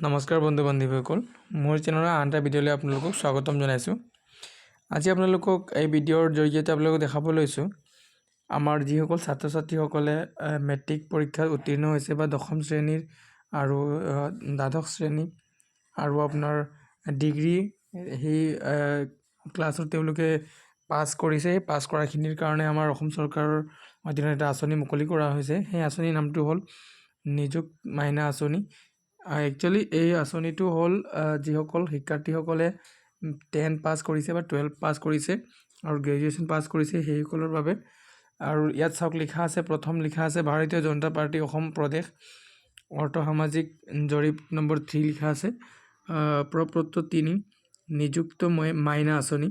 নমস্কাৰ বন্ধু বান্ধৱীসকল মোৰ চেনেলৰ আন এটা ভিডিঅ'লৈ আপোনালোকক স্বাগতম জনাইছোঁ। আজি আপোনালোকক এই ভিডিঅ'ৰ জৰিয়তে আপোনালোকক দেখাব লৈছোঁ আমাৰ যিসকল ছাত্ৰ ছাত্ৰীসকলে মেট্ৰিক পৰীক্ষাত উত্তীৰ্ণ হৈছে বা দশম শ্ৰেণীৰ আৰু দ্বাদশ শ্ৰেণী আৰু আপোনাৰ ডিগ্ৰী সেই ক্লাছত তেওঁলোকে পাছ কৰিছে। সেই পাছ কৰাখিনিৰ কাৰণে আমাৰ অসম চৰকাৰৰ অধীনত এটা আঁচনি মুকলি কৰা হৈছে। সেই আঁচনিৰ নামটো হ'ল নিযুত মাইনা আঁচনি। একচুৱেলি এই আঁচনিটো হ'ল যিসকল শিক্ষাৰ্থীসকলে 10 পাছ কৰিছে বা 12 পাছ কৰিছে আৰু গ্ৰেজুৱেশ্যন পাছ কৰিছে সেইসকলৰ বাবে। আৰু ইয়াত চাওক লিখা আছে, প্ৰথম লিখা আছে ভাৰতীয় জনতা পাৰ্টি অসম প্ৰদেশ অৰ্থ সামাজিক জৰীপ নম্বৰ 3 লিখা আছে প্ৰপত্ৰ 3 নিযুক্ত মাইনা আঁচনি।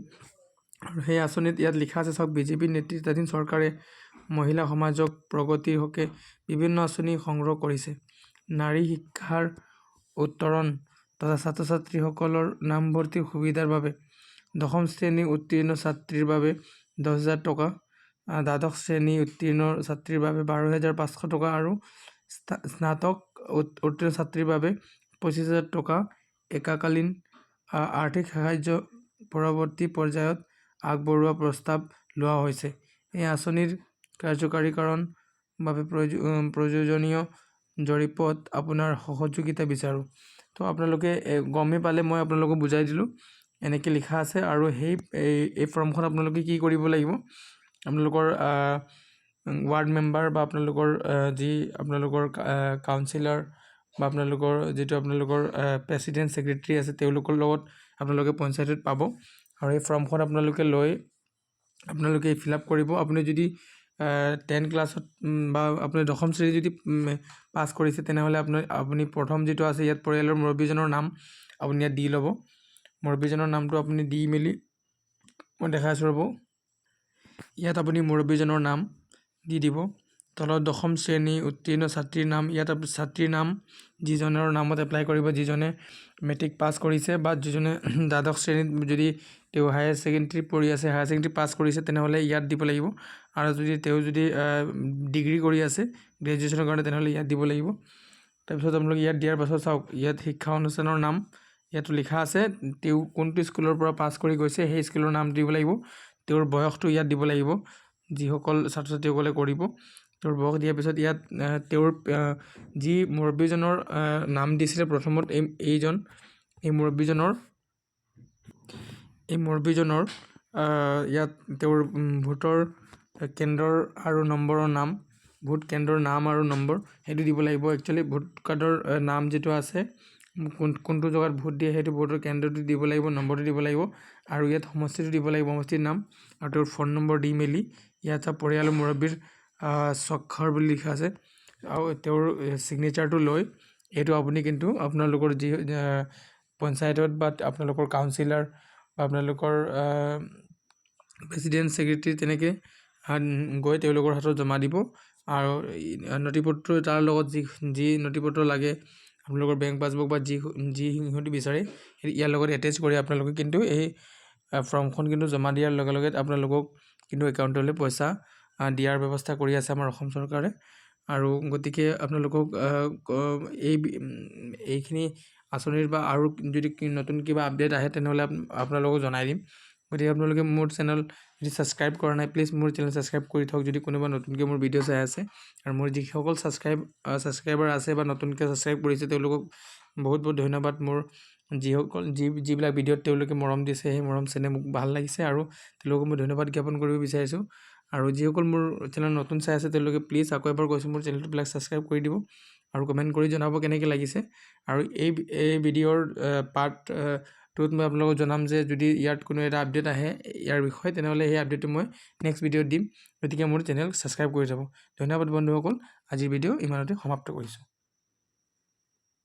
আৰু সেই আঁচনিত ইয়াত লিখা আছে চাওক, বিজেপি নেতৃত্বাধীন চৰকাৰে মহিলা সমাজক প্ৰগতিৰ হকে বিভিন্ন আঁচনি সংগ্ৰহ কৰিছে। নাৰী শিক্ষাৰ উত্তৰণ তথা ছাত্ৰ ছাত্ৰীসকলৰ নামভৰ্তিৰ সুবিধাৰ বাবে দশম শ্ৰেণী উত্তীৰ্ণ ছাত্ৰীৰ বাবে 10,000 টকা, দ্বাদশ শ্ৰেণী উত্তীৰ্ণ ছাত্ৰীৰ বাবে 12,500 টকা আৰু স্নাতক উত্তীৰ্ণ ছাত্ৰীৰ বাবে 25,000 টকা একাকালীন আৰ্থিক সাহায্য পৰৱৰ্তী পৰ্যায়ত আগবঢ়োৱা প্ৰস্তাৱ লোৱা হৈছে। এই আঁচনিৰ কাৰ্যকাৰীকৰণ বাবে প্ৰয়োজনীয় জৰীপত আপোনাৰ সহযোগিতা বিচাৰোঁ। তো আপোনালোকে গমেই পালে, মই আপোনালোকক বুজাই দিলোঁ এনেকৈ লিখা আছে। আৰু এই ফৰ্মখন আপোনালোকে কি কৰিব লাগিব, আপোনালোকৰ ৱাৰ্ড মেম্বাৰ বা আপোনালোকৰ যি আপোনালোকৰ কাউন্সিলৰ বা আপোনালোকৰ যিটো আপোনালোকৰ প্ৰেচিডেণ্ট ছেক্ৰেটাৰী আছে তেওঁলোকৰ লগত আপোনালোকে পঞ্চায়তত পাব। আৰু এই ফৰ্মখন আপোনালোকে লৈ আপোনালোকে ফিল আপ কৰিব। আপুনি যদি 10 ক্লাছত বা আপুনি দশম শ্ৰেণী যদি পাছ কৰিছে তেনেহ'লে আপুনি প্ৰথম যিটো আছে ইয়াত পৰিয়ালৰ মুৰব্বীজনৰ নাম আপুনি ইয়াত দি ল'ব। মুৰব্বীজনৰ নামটো আপুনি দি মেলি মই দেখাই আছোঁ ৰ'ব, ইয়াত আপুনি মুৰব্বীজনৰ নাম দি দিব। তলত দশম শ্ৰেণী উত্তীৰ্ণ ছাত্ৰীৰ নাম, ইয়াত ছাত্ৰীৰ নাম যিজনৰ নামত এপ্লাই কৰিব, যিজনে মেট্ৰিক পাছ কৰিছে বা যিজনে দ্বাদশ শ্ৰেণীত যদি তেওঁ হায়াৰ ছেকেণ্ডেৰী পঢ়ি আছে, হায়াৰ ছেকেণ্ডেৰী পাছ কৰিছে তেনেহ'লে ইয়াত দিব লাগিব। আৰু তেওঁ যদি ডিগ্ৰী কৰি আছে গ্ৰেজুৱেশ্যনৰ কাৰণে তেনেহ'লে ইয়াত দিব লাগিব। তাৰপিছত আপোনালোকে ইয়াত দিয়াৰ পাছত চাওক, ইয়াত শিক্ষা অনুষ্ঠানৰ নাম ইয়াতো লিখা আছে, তেওঁ কোনটো স্কুলৰ পৰা পাছ কৰি গৈছে সেই স্কুলৰ নাম দিব লাগিব। তেওঁৰ বয়সটো ইয়াত দিব লাগিব, যিসকল ছাত্ৰ ছাত্ৰীসকলে কৰিব তেওঁৰ বয়স দিয়াৰ পিছত ইয়াত তেওঁৰ যি মুৰব্বীজনৰ নাম দিছিলে প্ৰথমত এই মুৰব্বীজনৰ ইয়াত তেওঁৰ ভোটৰ কেন্দ্ৰৰ আৰু নম্বৰৰ নাম, ভোট কেন্দ্ৰৰ নাম আৰু নম্বৰ সেইটো দিব লাগিব। একচুৱেলি ভোট কাৰ্ডৰ নাম যিটো আছে, কোনটো জেগাত ভোট দিয়ে সেইটো ভোটৰ কেন্দ্ৰটো দিব লাগিব, নম্বৰটো দিব লাগিব আৰু ইয়াত সমষ্টিটো দিব লাগিব, সমষ্টিৰ নাম আৰু তেওঁৰ ফোন নম্বৰ দি মেলি ইয়াত পৰিয়ালৰ মুৰব্বীৰ স্বাক্ষৰ বুলি লিখা আছে আৰু তেওঁৰ ছিগনেচাৰটো লৈ এইটো আপুনি কিন্তু আপোনালোকৰ যি পঞ্চায়তত বা আপোনালোকৰ কাউন্সিলৰ বা আপোনালোকৰ প্ৰেচিডেণ্ট ছেক্ৰেটাৰী তেনেকৈ গৈ তেওঁলোকৰ হাতত জমা দিব। আৰু নথিপত্ৰ তাৰ লগত যি নথিপত্ৰ লাগে আপোনালোকৰ বেংক পাছবুক বা যি সিহঁতি বিচাৰে ইয়াৰ লগত এটেচ কৰি আপোনালোকে কিন্তু এই ফৰ্মখন কিন্তু জমা দিয়াৰ লগে লগে আপোনালোকক কিন্তু একাউণ্টলৈ পইচা দিয়াৰ ব্যৱস্থা কৰি আছে আমাৰ অসম চৰকাৰে। আৰু গতিকে আপোনালোকক এইখিনি আঁচনিৰ বা আৰু যদি নতুন কিবা আপডেট আহে তেনেহ'লে আপোনালোকক জনাই দিম। গতিকে আপোনালোকে মোৰ চেনেল যদি ছাবস্ক্ৰাইব কৰা নাই প্লিজ মোৰ চেনেল ছাবস্ক্ৰাইব কৰি থওক যদি কোনোবা নতুনকৈ মোৰ ভিডিঅ' চাই আছে। আৰু মোৰ যিসকল ছাবস্ক্ৰাইবাৰ আছে বা নতুনকৈ ছাবস্ক্ৰাইব কৰিছে তেওঁলোকক বহুত বহুত ধন্যবাদ। মোৰ যিবিলাক ভিডিঅ'ত তেওঁলোকে মৰম দিছে সেই মৰম চেনেহ মোক ভাল লাগিছে আৰু তেওঁলোকক মই ধন্যবাদ জ্ঞাপন কৰিব বিচাৰিছোঁ। আৰু যিসকল মোৰ চেনেল নতুন চাই আছে তেওঁলোকে প্লিজ আকৌ এবাৰ কৈছোঁ মোৰ চেনেলটোবিলাক ছাবস্ক্ৰাইব কৰি দিব আৰু কমেণ্ট কৰি জনাব কেনেকৈ লাগিছে। আৰু এই ভিডিঅ'ৰ পাৰ্ট 2ত মই আপোনালোকক জনাম যে যদি ইয়াত কোনো এটা আপডেট আহে ইয়াৰ বিষয়ে তেনেহ'লে সেই আপডেটটো মই নেক্সট ভিডিঅ'ত দিম। গতিকে মোৰ চেনেল ছাবস্ক্ৰাইব কৰি যাব। ধন্যবাদ বন্ধুসকল, আজিৰ ভিডিঅ' ইমানতে সমাপ্ত কৰিছোঁ।